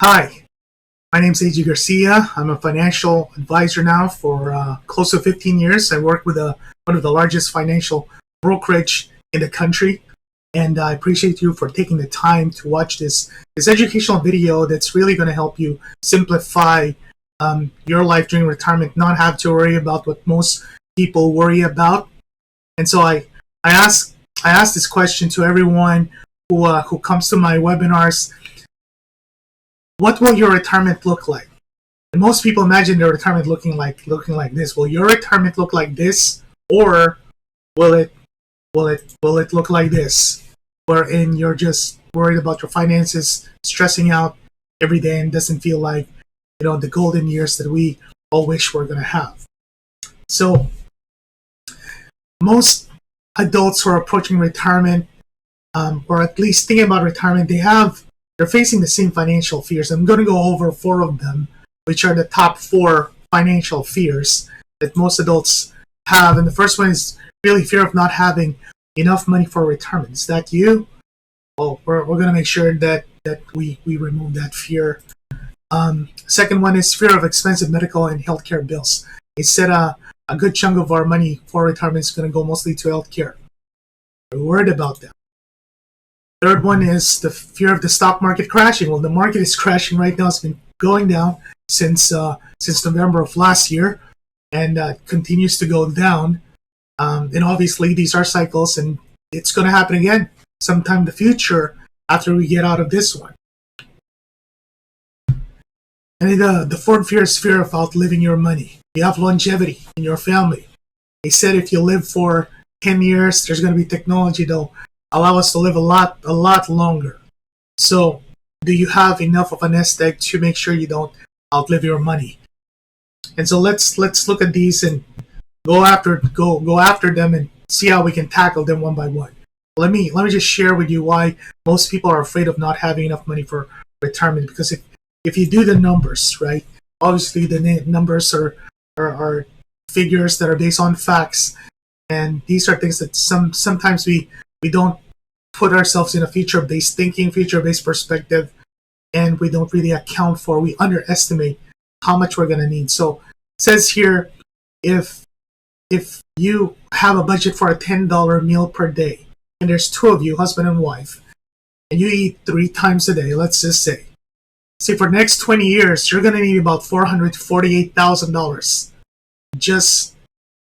Hi, my name is AJ Garcia. I'm a financial advisor now for close to 15 years. I work with one of the largest financial brokerage in the country, and I appreciate you for taking the time to watch this educational video that's really going to help you simplify your life during retirement, not have to worry about what most people worry about. And so I ask this question to everyone who comes to my webinars. What will your retirement look like? And most people imagine their retirement looking like this. Will your retirement look like this, or will it look like this, wherein you're just worried about your finances, stressing out every day, and doesn't feel like the golden years that we all wish we're gonna have. So most adults who are approaching retirement, or at least thinking about retirement, they're facing the same financial fears. I'm going to go over 4 of them, which are the top 4 financial fears that most adults have. And the first one is really fear of not having enough money for retirement. Is that you? Well, we're going to make sure that we remove that fear. Second one is fear of expensive medical and healthcare bills. They said a good chunk of our money for retirement is going to go mostly to healthcare. We're worried about that. Third one is the fear of the stock market crashing. Well, the market is crashing right now. It's been going down since November of last year, and continues to go down. And obviously, these are cycles, and it's going to happen again sometime in the future after we get out of this one. And the fourth fear is fear of outliving your money. You have longevity in your family. They said if you live for 10 years, there's going to be technology that'll allow us to live a lot longer. So, do you have enough of a nest egg to make sure you don't outlive your money? And so let's look at these and go after them and see how we can tackle them one by one. Let me just share with you why most people are afraid of not having enough money for retirement. Because if you do the numbers, right, obviously the numbers are figures that are based on facts, and these are things that sometimes we don't put ourselves in a future-based thinking, future-based perspective, and we don't really account for, we underestimate how much we're going to need. So it says here, if you have a budget for a $10 meal per day, and there's 2 of you, husband and wife, and you eat 3 times a day, let's just say for the next 20 years, you're going to need about $448,000 just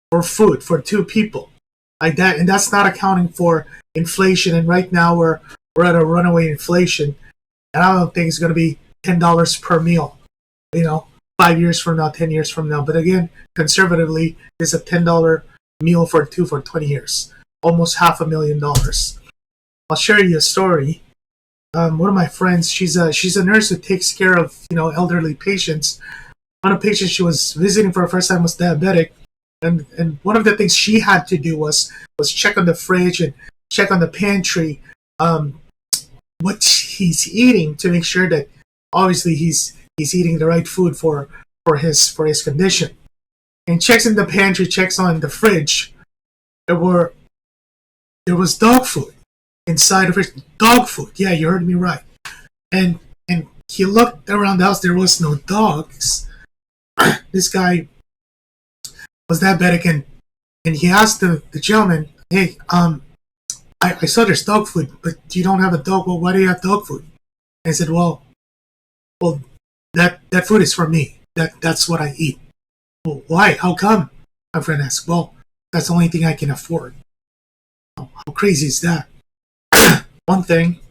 for food for 2 people. Like that, and that's not accounting for inflation. And right now we're at a runaway inflation, and I don't think it's going to be $10 per meal. 5 years from now, 10 years from now. But again, conservatively, it's a $10 meal for 2 for 20 years, almost $500,000. I'll share you a story. One of my friends, she's a nurse who takes care of elderly patients. One of the patients she was visiting for the first time was diabetic. And one of the things she had to do was check on the fridge and check on the pantry, what he's eating, to make sure that obviously he's eating the right food for his condition. And checks in the pantry, checks on the fridge. There was dog food inside of it. Dog food. Yeah, you heard me right. And he looked around the house. There was no dogs. This guy was diabetic, and he asked the gentleman, "Hey, I saw there's dog food, but you don't have a dog. Well, why do you have dog food?" And I said, well, that food is for me. That's what I eat. Well, why? How come? My friend asked. Well, that's the only thing I can afford. How crazy is that? One thing,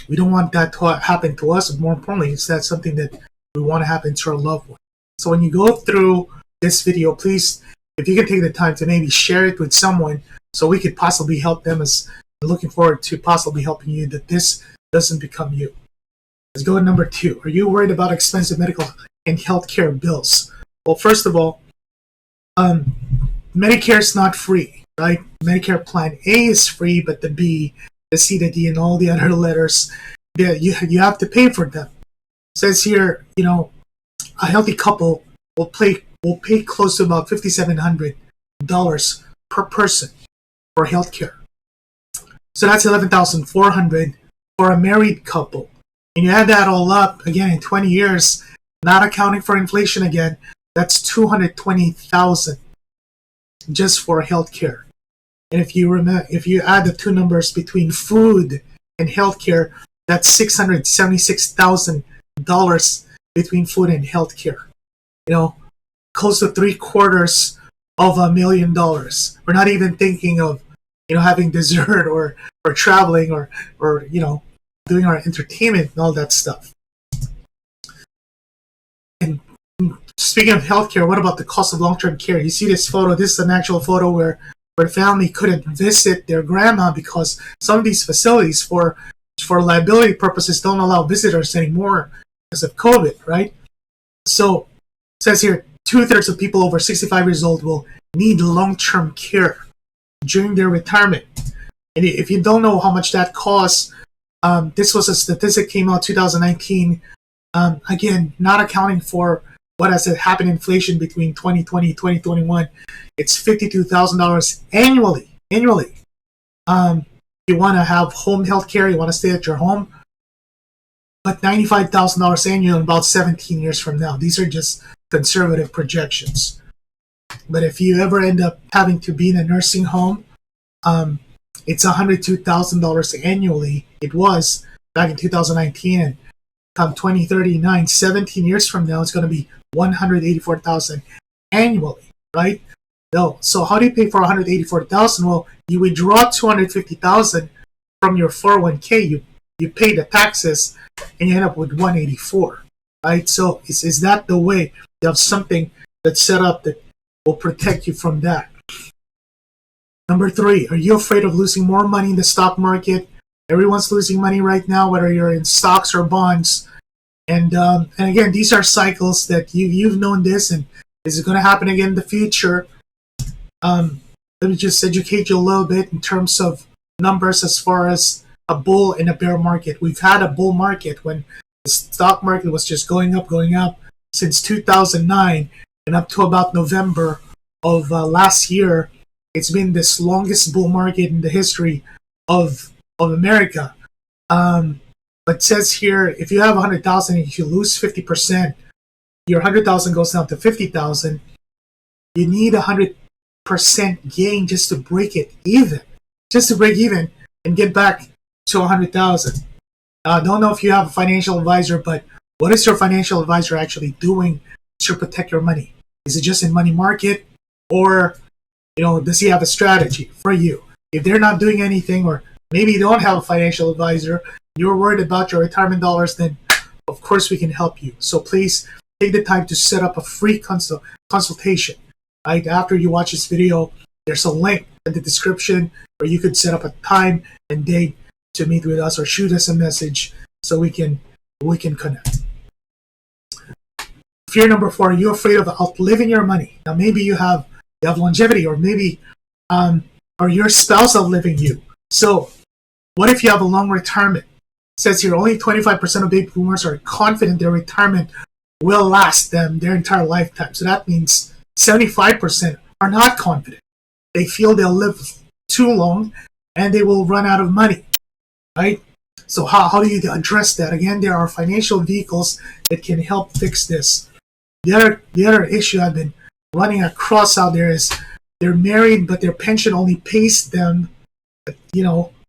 we don't want that to happen to us, but more importantly, is that something that we want to happen to our loved one. So when you go through this video, please, if you can take the time to maybe share it with someone so we could possibly help them, as looking forward to possibly helping you, that this doesn't become you. Let's go to number 2. Are you worried about expensive medical and healthcare bills? Well, first of all, Medicare is not free, right? Medicare Plan A is free, but the B, the C, the D, and all the other letters, you have to pay for them. It says here, a healthy couple will pay close to about $5,700 per person for healthcare. So that's $11,400 for a married couple. And you add that all up, again, in 20 years, not accounting for inflation again, that's $220,000 just for healthcare. And if you add the two numbers between food and healthcare, that's $676,000 between food and healthcare. Close to $750,000. We're not even thinking of having dessert or traveling or doing our entertainment and all that stuff. And speaking of healthcare, what about the cost of long-term care? You see this photo. This is an actual photo where the family couldn't visit their grandma because some of these facilities, for liability purposes, don't allow visitors anymore because of COVID, right? So it says here, 2/3 of people over 65 years old will need long-term care during their retirement. And if you don't know how much that costs, this was a statistic came out 2019. Again, not accounting for what has happened inflation between 2020 and 2021. It's $52,000 annually. You want to have home health care, you want to stay at your home, but $95,000 annually in about 17 years from now. These are just conservative projections. But if you ever end up having to be in a nursing home, it's $102,000 annually. It was back in 2019, and come 2039, 17 years from now, it's going to be $184,000 annually, right? No. So how do you pay for $184,000? Well, you withdraw $250,000 from your 401k. You pay the taxes, and you end up with $184,000, right? So is that the way? You have something that's set up that will protect you from that. Number 3, are you afraid of losing more money in the stock market? Everyone's losing money right now, whether you're in stocks or bonds. And again, these are cycles that you've known this, and is it going to happen again in the future? Let me just educate you a little bit in terms of numbers as far as a bull and a bear market. We've had a bull market when the stock market was just going up since 2009 and up to about November of last year. It's been this longest bull market in the history of America. But it says here, if you have 100,000 and if you lose 50%, your 100,000 goes down to 50,000. You need 100% gain just to break even, and get back to 100,000. I don't know if you have a financial advisor, but what is your financial advisor actually doing to protect your money? Is it just in money market, or does he have a strategy for you? If they're not doing anything, or maybe you don't have a financial advisor, you're worried about your retirement dollars, then of course we can help you. So please take the time to set up a free consultation. Right after you watch this video, there's a link in the description where you could set up a time and date to meet with us, or shoot us a message so we can connect. Fear number 4, are you afraid of outliving your money? Now maybe you have longevity, or maybe or your spouse outliving you. So what if you have a long retirement? It says here, only 25% of baby boomers are confident their retirement will last them their entire lifetime. So that means 75% are not confident. They feel they'll live too long and they will run out of money, right? So how do you address that? Again, there are financial vehicles that can help fix this. The other issue I've been running across out there is they're married, but their pension only pays them,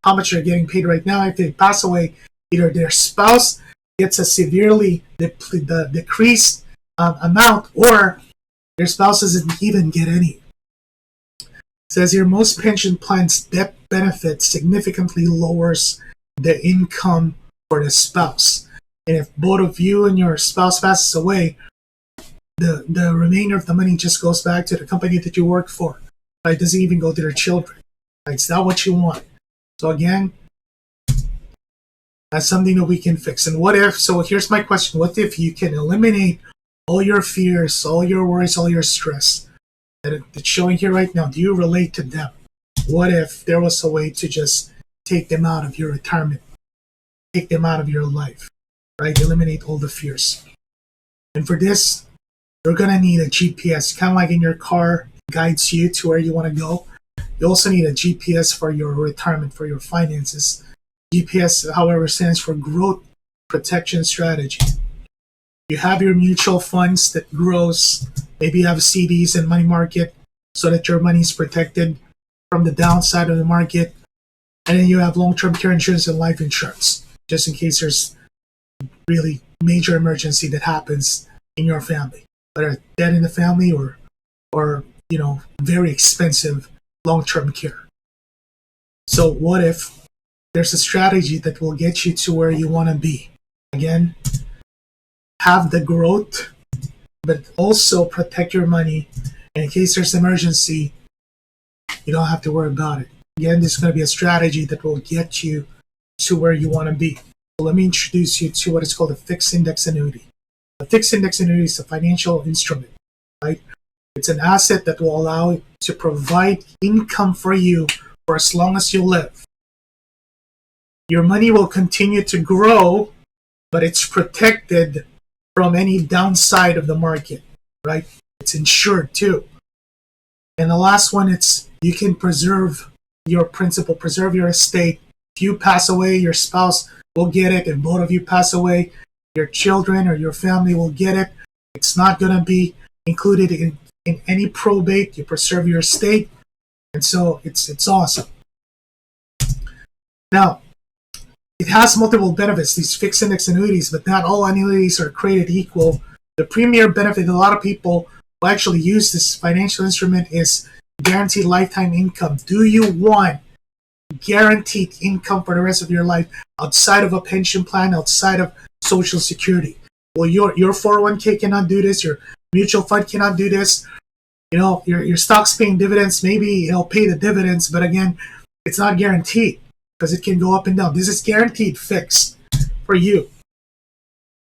how much they're getting paid right now. If they pass away, either their spouse gets a severely decreased amount, or their spouse doesn't even get any. It says here, most pension plans' death benefit significantly lowers the income for the spouse. And if both of you and your spouse passes away, the remainder of the money just goes back to the company that you work for. Right? It doesn't even go to their children. Right? It's not what you want. So again, that's something that we can fix. And so here's my question. What if you can eliminate all your fears, all your worries, all your stress that it's showing here right now? Do you relate to them? What if there was a way to just take them out of your retirement, take them out of your life, right? Eliminate all the fears. And for this, you're going to need a GPS, kind of like in your car, it guides you to where you want to go. You also need a GPS for your retirement, for your finances. GPS, however, stands for growth protection strategy. You have your mutual funds that grows. Maybe you have CDs and money market so that your money is protected from the downside of the market. And then you have long-term care insurance and life insurance, just in case there's really major emergency that happens in your family, whether death in the family or very expensive long-term care. So what if there's a strategy that will get you to where you want to be? Again, have the growth, but also protect your money. And in case there's an emergency, you don't have to worry about it. Again, this is going to be a strategy that will get you to where you want to be. So let me introduce you to what is called a fixed index annuity. A fixed index annuity is a financial instrument, right? It's an asset that will allow you to provide income for you for as long as you live. Your money will continue to grow, but it's protected from any downside of the market, right? It's insured too. And the last one, it's you can preserve your principal, preserve your estate. If you pass away, your spouse will get it. If both of you pass away, your children or your family will get it. It's not going to be included in any probate. You preserve your estate. And so it's awesome. Now, it has multiple benefits, these fixed index annuities, but not all annuities are created equal. The premier benefit a lot of people who actually use this financial instrument is guaranteed lifetime income. Do you want guaranteed income for the rest of your life outside of a pension plan, outside of Social Security? Well, your 401k cannot do this, your mutual fund cannot do this. Your stock's paying dividends, maybe it'll pay the dividends, but again, it's not guaranteed because it can go up and down. This is guaranteed fixed for you.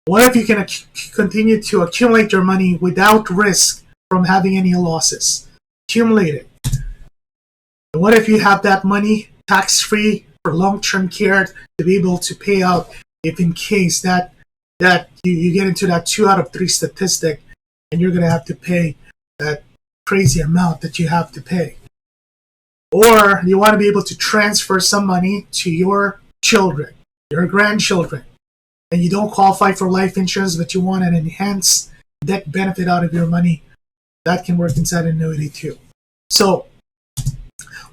What if you can continue to accumulate your money without risk from having any losses? Accumulate it. And what if you have that money tax-free for long-term care to be able to pay out if in case that you get into that 2 out of 3 statistic and you're going to have to pay that crazy amount that you have to pay? Or you want to be able to transfer some money to your children, your grandchildren, and you don't qualify for life insurance, but you want an enhanced death benefit out of your money. That can work inside an annuity too. So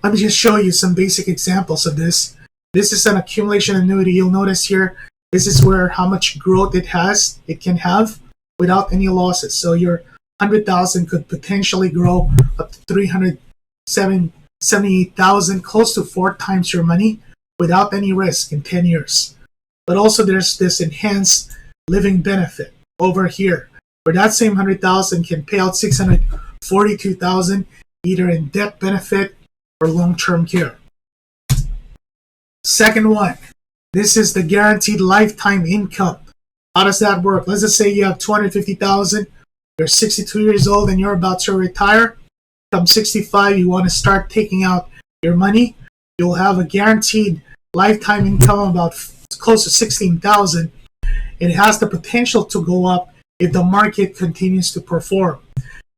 let me just show you some basic examples of this. This is an accumulation annuity. You'll notice here, this is where how much growth it can have without any losses. So your 100,000 could potentially grow up to 378,000, close to 4 times your money without any risk in 10 years. But also there's this enhanced living benefit over here, where that same 100,000 can pay out 642,000 either in death benefit or long-term care. Second one, this is the guaranteed lifetime income. How does that work? Let's just say you have 250,000, you're 62 years old and you're about to retire. Come 65, you want to start taking out your money. You'll have a guaranteed lifetime income about close to 16,000. It has the potential to go up if the market continues to perform.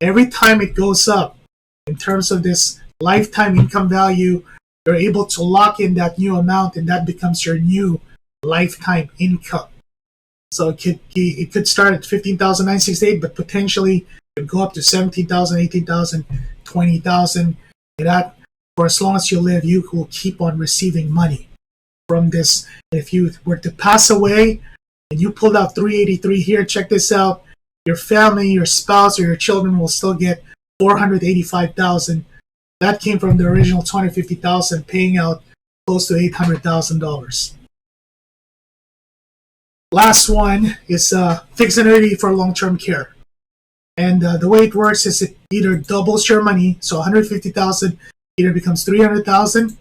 Every time it goes up in terms of this lifetime income value, you're able to lock in that new amount and that becomes your new lifetime income. So it could start at 15,968, but potentially it could go up to 17,000, 18,000, 20,000. And that, for as long as you live, you will keep on receiving money from this. If you were to pass away and you pulled out 383 here, check this out. Your family, your spouse, or your children will still get 485,000. That came from the original 250,000, paying out close to $800,000. Last one is fixed annuity for long-term care. And the way it works is it either doubles your money, so 150,000 either becomes 300,000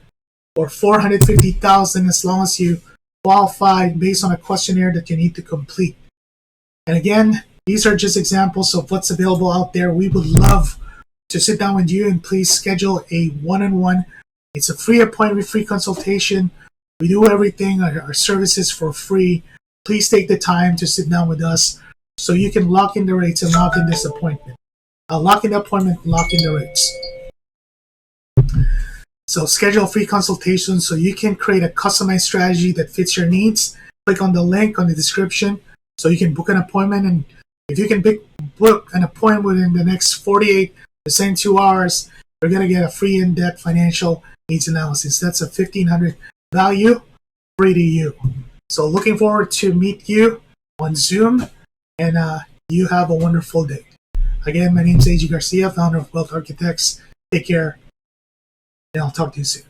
or 450,000 as long as you qualify based on a questionnaire that you need to complete. And again, these are just examples of what's available out there. We would love to sit down with you and please schedule a one-on-one. It's a free appointment, free consultation. We do everything, our services for free. Please take the time to sit down with us so you can lock in the rates and lock in this appointment. Lock in the appointment, lock in the rates. So schedule a free consultation so you can create a customized strategy that fits your needs click on the link on the description so you can book an appointment. And if you can book an appointment within the next 48 to 72 hours, you're going to get a free in-depth financial needs analysis. That's a $1,500 value, free to you. So looking forward to meet you on Zoom, and you have a wonderful day. Again, my name is AJ Garcia, founder of Wealth Architects. Take care, and I'll talk to you soon.